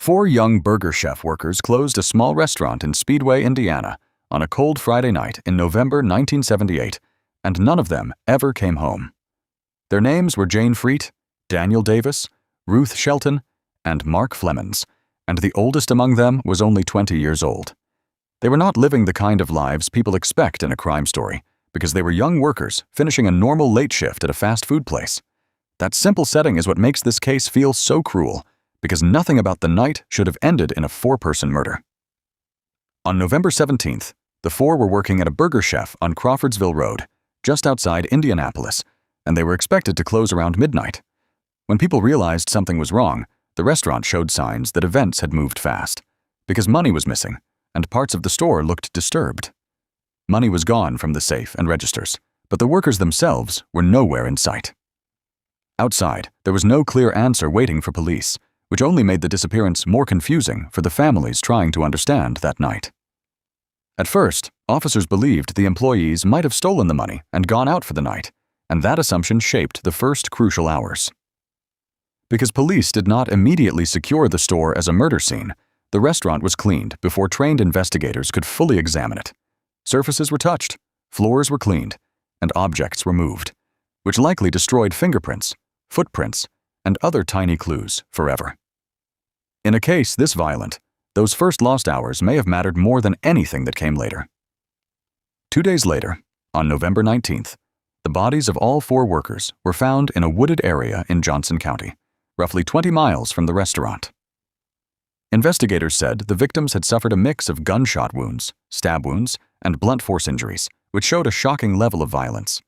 Four young burger chef workers closed a small restaurant in Speedway, Indiana, on a cold Friday night in November 1978, and none of them ever came home. Their names were Jane Freet, Daniel Davis, Ruth Shelton, and Mark Flemons, and the oldest among them was only 20 years old. They were not living the kind of lives people expect in a crime story, because they were young workers finishing a normal late shift at a fast food place. That simple setting is what makes this case feel so cruel, because nothing about the night should have ended in a four-person murder. On November 17th, the four were working at a burger chef on Crawfordsville Road, just outside Indianapolis, and they were expected to close around midnight. When people realized something was wrong, the restaurant showed signs that events had moved fast, because money was missing, and parts of the store looked disturbed. Money was gone from the safe and registers, but the workers themselves were nowhere in sight. Outside, there was no clear answer waiting for police, which only made the disappearance more confusing for the families trying to understand that night. At first, officers believed the employees might have stolen the money and gone out for the night, and that assumption shaped the first crucial hours. Because police did not immediately secure the store as a murder scene, the restaurant was cleaned before trained investigators could fully examine it. Surfaces were touched, floors were cleaned, and objects were moved, which likely destroyed fingerprints, footprints, and other tiny clues forever. In a case this violent, those first lost hours may have mattered more than anything that came later. 2 days later, on November 19th, the bodies of all four workers were found in a wooded area in Johnson County, roughly 20 miles from the restaurant. Investigators said the victims had suffered a mix of gunshot wounds, stab wounds, and blunt force injuries, which showed a shocking level of violence.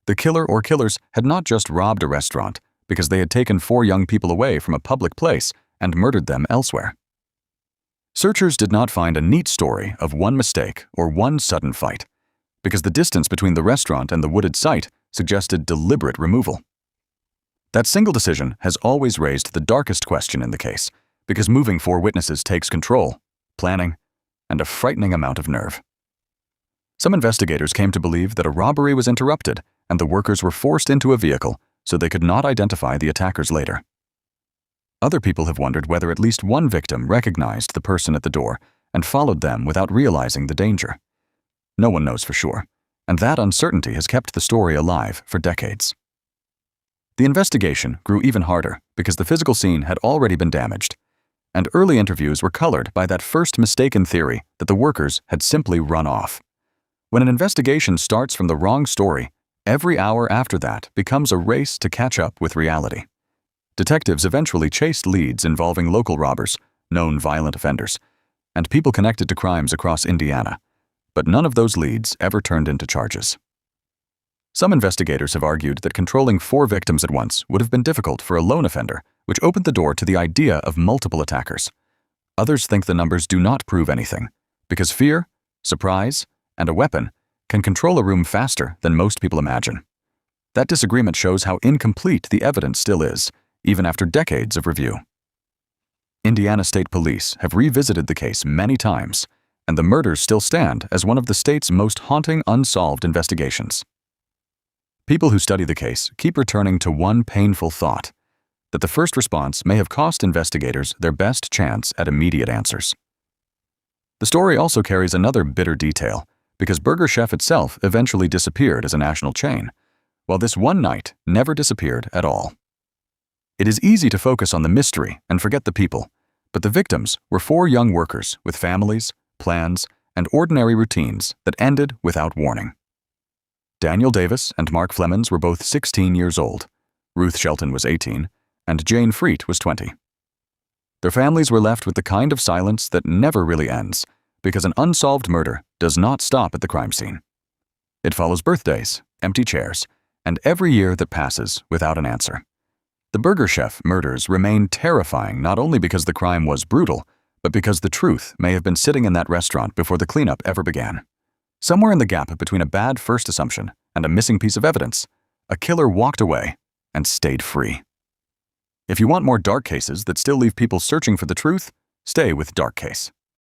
The killer or killers had not just robbed a restaurant because they had taken four young people away from a public place and murdered them elsewhere. Searchers did not find a neat story of one mistake or one sudden fight, because the distance between the restaurant and the wooded site suggested deliberate removal. That single decision has always raised the darkest question in the case, because moving four witnesses takes control, planning, and a frightening amount of nerve. Some investigators came to believe that a robbery was interrupted and the workers were forced into a vehicle so they could not identify the attackers later. Other people have wondered whether at least one victim recognized the person at the door and followed them without realizing the danger. No one knows for sure, and that uncertainty has kept the story alive for decades. The investigation grew even harder because the physical scene had already been damaged, and early interviews were colored by that first mistaken theory that the workers had simply run off. When an investigation starts from the wrong story, every hour after that becomes a race to catch up with reality. Detectives eventually chased leads involving local robbers, known violent offenders, and people connected to crimes across Indiana, but none of those leads ever turned into charges. Some investigators have argued that controlling four victims at once would have been difficult for a lone offender, which opened the door to the idea of multiple attackers. Others think the numbers do not prove anything, because fear, surprise, and a weapon can control a room faster than most people imagine. That disagreement shows how incomplete the evidence still is, even after decades of review. Indiana State Police have revisited the case many times, and the murders still stand as one of the state's most haunting unsolved investigations. People who study the case keep returning to one painful thought, that the first response may have cost investigators their best chance at immediate answers. The story also carries another bitter detail, because Burger Chef itself eventually disappeared as a national chain, while this one night never disappeared at all. It is easy to focus on the mystery and forget the people, but the victims were four young workers with families, plans, and ordinary routines that ended without warning. Daniel Davis and Mark Flemons were both 16 years old, Ruth Shelton was 18, and Jane Freet was 20. Their families were left with the kind of silence that never really ends, because an unsolved murder does not stop at the crime scene. It follows birthdays, empty chairs, and every year that passes without an answer. The Burger Chef murders remain terrifying not only because the crime was brutal, but because the truth may have been sitting in that restaurant before the cleanup ever began. Somewhere in the gap between a bad first assumption and a missing piece of evidence, a killer walked away and stayed free. If you want more dark cases that still leave people searching for the truth, stay with Dark Case.